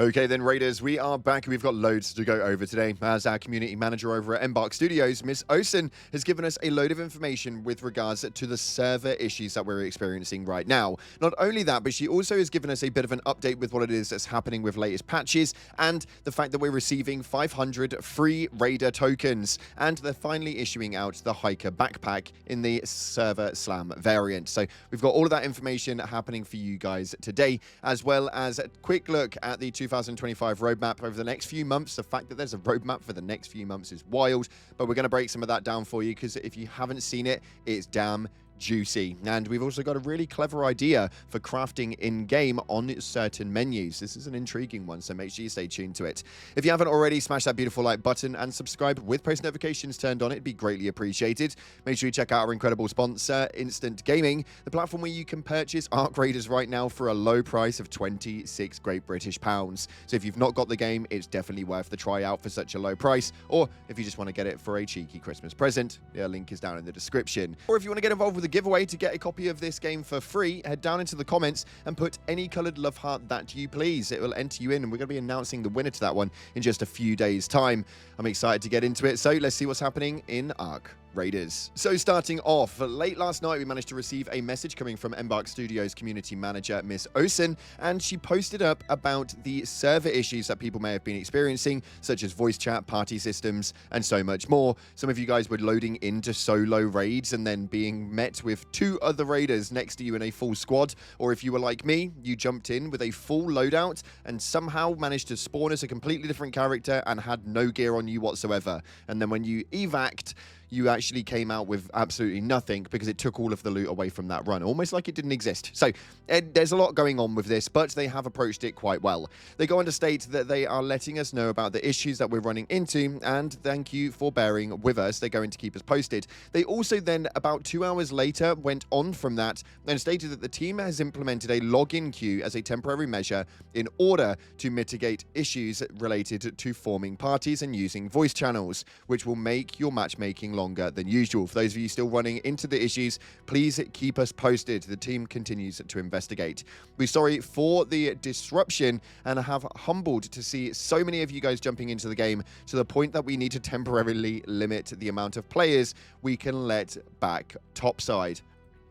Okay then, Raiders, we are back. We've got loads to go over today. As our community manager over at Embark Studios, Miss Osen, has given us a load of information with regards to the server issues that we're experiencing right now. Not only that, but she also has given us a bit of an update with what it is that's happening with latest patches and the fact that we're receiving 500 free Raider tokens. And they're finally issuing out the Hiker Backpack in the Server Slam variant. So we've got all of that information happening for you guys today, as well as a quick look at the 2025 roadmap over the next few months. The fact that there's a roadmap for the next few months is wild, but we're going to break some of that down for you because if you haven't seen it, it's damn juicy. And we've also got a really clever idea for crafting in-game on certain menus. This is an intriguing one, so make sure you stay tuned to it. If you haven't already, smash that beautiful like button and subscribe with post notifications turned on. It'd be greatly appreciated. Make sure you check out our incredible sponsor, Instant Gaming, the platform where you can purchase Arc Raiders right now for a low price of 26 Great British pounds. So if you've not got the game, it's definitely worth the try out for such a low price. Or if you just want to get it for a cheeky Christmas present, the link is down in the description. Or if you want to get involved with the giveaway to get a copy of this game for free, head down into the comments and put any coloured love heart that you please. It will enter you in, and we're going to be announcing the winner to that one in just a few days' time. I'm excited to get into it, so let's see what's happening in Arc Raiders. So starting off, late last night we managed to receive a message coming from Embark Studios community manager Miss Osen, and she posted up about the server issues that people may have been experiencing, such as voice chat, party systems, and so much more. Some of you guys were loading into solo raids and then being met with 2 other raiders next to you in a full squad, or if you were like me, you jumped in with a full loadout and somehow managed to spawn as a completely different character and had no gear on you whatsoever. And then when you evac'd, you actually came out with absolutely nothing because it took all of the loot away from that run, almost like it didn't exist. So there's a lot going on with this, but they have approached it quite well. They go on to state that they are letting us know about the issues that we're running into, and thank you for bearing with us. They're going to keep us posted. They also then, about 2 hours later, went on from that and stated that the team has implemented a login queue as a temporary measure in order to mitigate issues related to forming parties and using voice channels, which will make your matchmaking longer than usual. For those of you still running into the issues, please keep us posted. The team continues to investigate. We're sorry for the disruption and have humbled to see so many of you guys jumping into the game to the point that we need to temporarily limit the amount of players we can let back topside.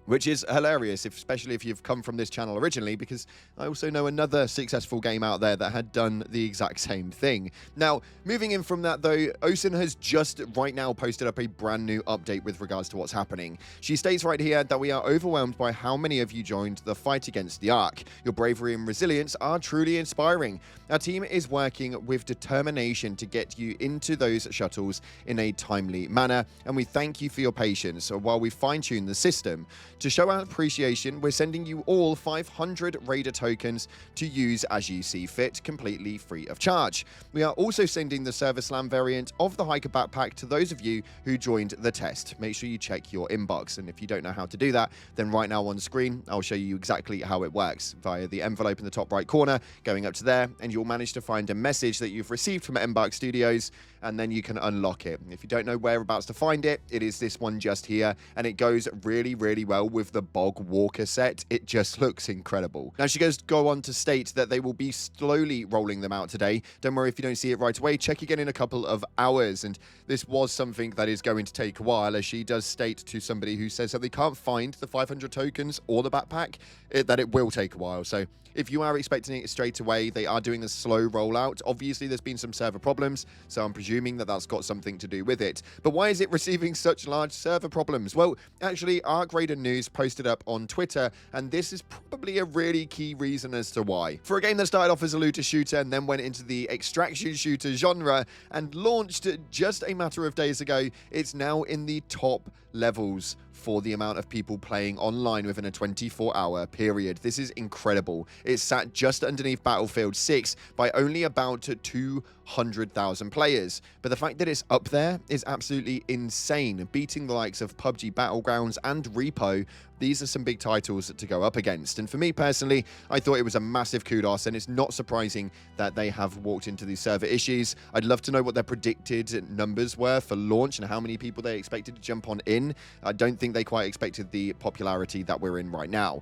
Which is hilarious, especially if you've come from this channel originally, because I also know another successful game out there that had done the exact same thing. Now, moving in from that though, Osen has just right now posted up a brand new update with regards to what's happening. She states right here that we are overwhelmed by how many of you joined the fight against the Ark. Your bravery and resilience are truly inspiring. Our team is working with determination to get you into those shuttles in a timely manner, and we thank you for your patience while we fine-tune the system. To show our appreciation, we're sending you all 500 Raider tokens to use as you see fit, completely free of charge. We are also sending the Server Slam variant of the Hiker Backpack to those of you who joined the test. Make sure you check your inbox, and if you don't know how to do that, then right now on screen, I'll show you exactly how it works via the envelope in the top right corner, going up to there, and you'll manage to find a message that you've received from Embark Studios, and then you can unlock it. If you don't know whereabouts to find it, it is this one just here, and it goes really, really well with the Bog Walker set. It just looks incredible. Now, she goes to go on to state that they will be slowly rolling them out today. Don't worry if you don't see it right away. Check again in a couple of hours, and this was something that is going to take a while, as she does state to somebody who says that they can't find the 500 tokens or the backpack, that it will take a while. So if you are expecting it straight away, they are doing a slow rollout. Obviously, there's been some server problems, so I'm presuming that that's got something to do with it. But why is it receiving such large server problems? Well, actually, Arc Raider News posted up on Twitter, and this is probably a really key reason as to why. For a game that started off as a looter shooter and then went into the extraction shooter genre and launched just a matter of days ago, it's now in the top levels for the amount of people playing online within a 24-hour period. This is incredible. It's sat just underneath Battlefield 6 by only about 200,000 players. But the fact that it's up there is absolutely insane, beating the likes of PUBG Battlegrounds and Repo. These are some big titles to go up against. And for me personally, I thought it was a massive kudos, and it's not surprising that they have walked into these server issues. I'd love to know what their predicted numbers were for launch and how many people they expected to jump on in. I don't think they quite expected the popularity that we're in right now.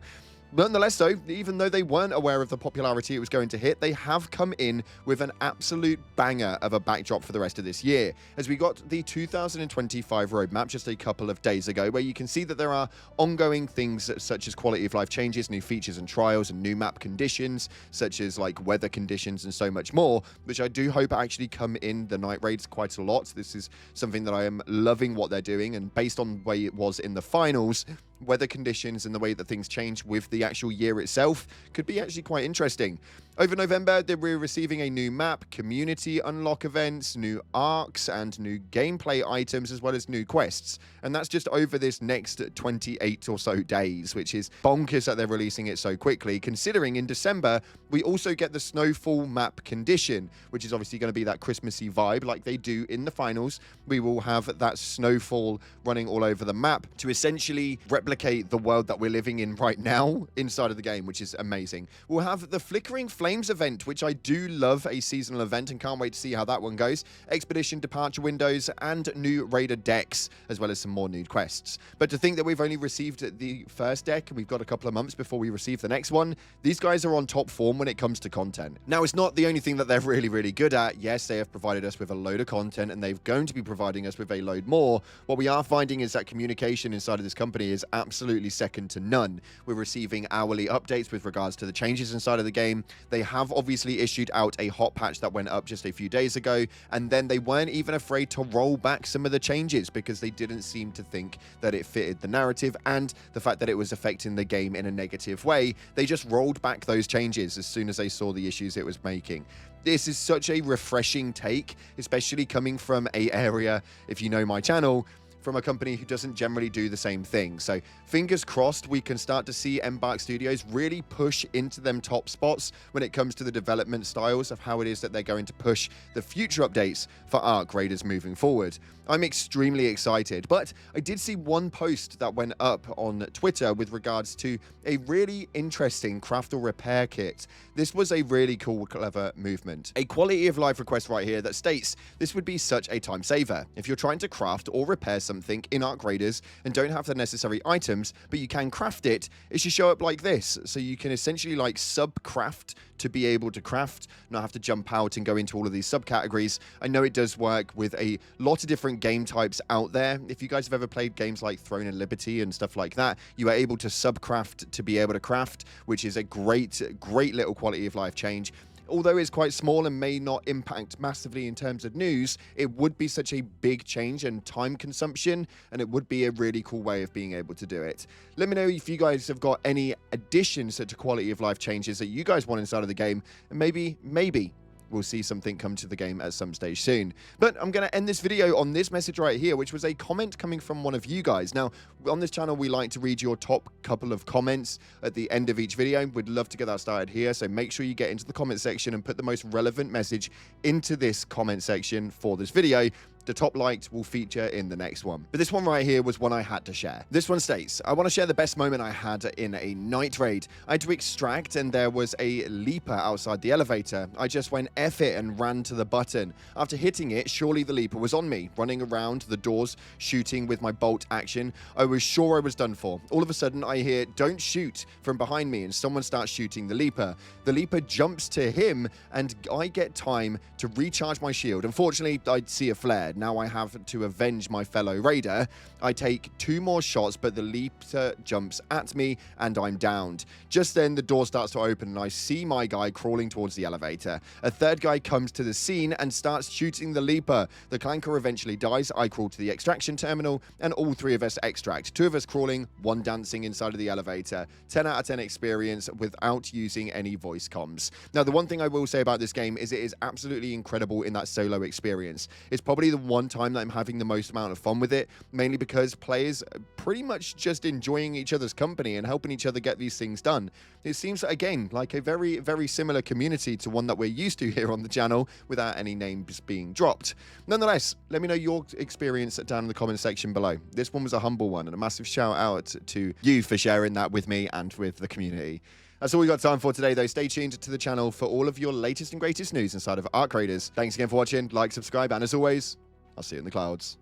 Nonetheless, though, even though they weren't aware of the popularity it was going to hit, they have come in with an absolute banger of a backdrop for the rest of this year, as we got the 2025 roadmap just a couple of days ago, where you can see that there are ongoing things such as quality of life changes, new features and trials, and new map conditions, such as like weather conditions and so much more, which I do hope actually come in the night raids quite a lot. This is something that I am loving what they're doing, and based on the way it was in the finals, weather conditions and the way that things change with the actual year itself could be actually quite interesting. Over November, we're receiving a new map, community unlock events, new arcs, and new gameplay items, as well as new quests. And that's just over this next 28 or so days, which is bonkers that they're releasing it so quickly, considering in December, we also get the snowfall map condition, which is obviously going to be that Christmassy vibe like they do in the finals. We will have that snowfall running all over the map to essentially replicate the world that we're living in right now inside of the game, which is amazing. We'll have the Flickering Flames event, which I do love, a seasonal event, and can't wait to see how that one goes. Expedition departure windows and new raider decks, as well as some more new quests. But to think that we've only received the first deck and we've got a couple of months before we receive the next one, these guys are on top form when it comes to content. Now, it's not the only thing that they're really, really good at. Yes, they have provided us with a load of content, and they're going to be providing us with a load more. What we are finding is that communication inside of this company is absolutely second to none. We're receiving hourly updates with regards to the changes inside of the game. They have obviously issued out a hot patch that went up just a few days ago, and then they weren't even afraid to roll back some of the changes because they didn't seem to think that it fitted the narrative and the fact that it was affecting the game in a negative way. They just rolled back those changes as soon as they saw the issues it was making. This is such a refreshing take, especially coming from a area, if you know my channel, from a company who doesn't generally do the same thing. So fingers crossed we can start to see Embark Studios really push into them top spots when it comes to the development styles of how it is that they're going to push the future updates for Arc Raiders moving forward. I'm extremely excited, but I did see one post that went up on Twitter with regards to a really interesting craft or repair kit. This was a really cool, clever movement. A quality of life request right here that states this would be such a time saver. If you're trying to craft or repair something in Arc Raiders and don't have the necessary items, but you can craft it, it should show up like this. So you can essentially like sub-craft to be able to craft, not have to jump out and go into all of these subcategories. I know it does work with a lot of different game types out there. If you guys have ever played games like Throne and Liberty and stuff like that, you are able to sub-craft to be able to craft, which is a great little quality of life change. Although it's quite small and may not impact massively in terms of news, it would be such a big change and time consumption, and it would be a really cool way of being able to do it. Let me know if you guys have got any additions to quality of life changes that you guys want inside of the game, and maybe we'll see something come to the game at some stage soon. But I'm going to end this video on this message right here, which was a comment coming from one of you guys. Now, on this channel, we like to read your top couple of comments at the end of each video. We'd love to get that started here, so make sure you get into the comment section and put the most relevant message into this comment section for this video. The top liked will feature in the next one. But this one right here was one I had to share. This one states, I want to share the best moment I had in a night raid. I had to extract and there was a leaper outside the elevator. I just went F it and ran to the button. After hitting it, surely the leaper was on me, running around the doors, shooting with my bolt action. I was sure I was done for. All of a sudden, I hear, don't shoot, from behind me, and someone starts shooting the leaper. The leaper jumps to him, and I get time to recharge my shield. Unfortunately, I see a flare. Now I have to avenge my fellow raider. I take 2 more shots, but the leaper jumps at me and I'm downed. Just then the door starts to open and I see my guy crawling towards the elevator. A third guy comes to the scene and starts shooting the leaper. The clanker eventually dies. I crawl to the extraction terminal and all 3 of us extract. 2 of us crawling, 1 dancing inside of the elevator. 10 out of 10 experience without using any voice comms. Now, the one thing I will say about this game is it is absolutely incredible in that solo experience. It's probably the one time that I'm having the most amount of fun with it, mainly because players are pretty much just enjoying each other's company and helping each other get these things done. It seems, again, like a very, very similar community to one that we're used to here on the channel without any names being dropped. Nonetheless, let me know your experience down in the comment section below. This one was a humble one, and a massive shout out to you for sharing that with me and with the community. That's all we got time for today, though. Stay tuned to the channel for all of your latest and greatest news inside of Arc Raiders. Thanks again for watching. Like, subscribe, and as always, I'll see you in the clouds.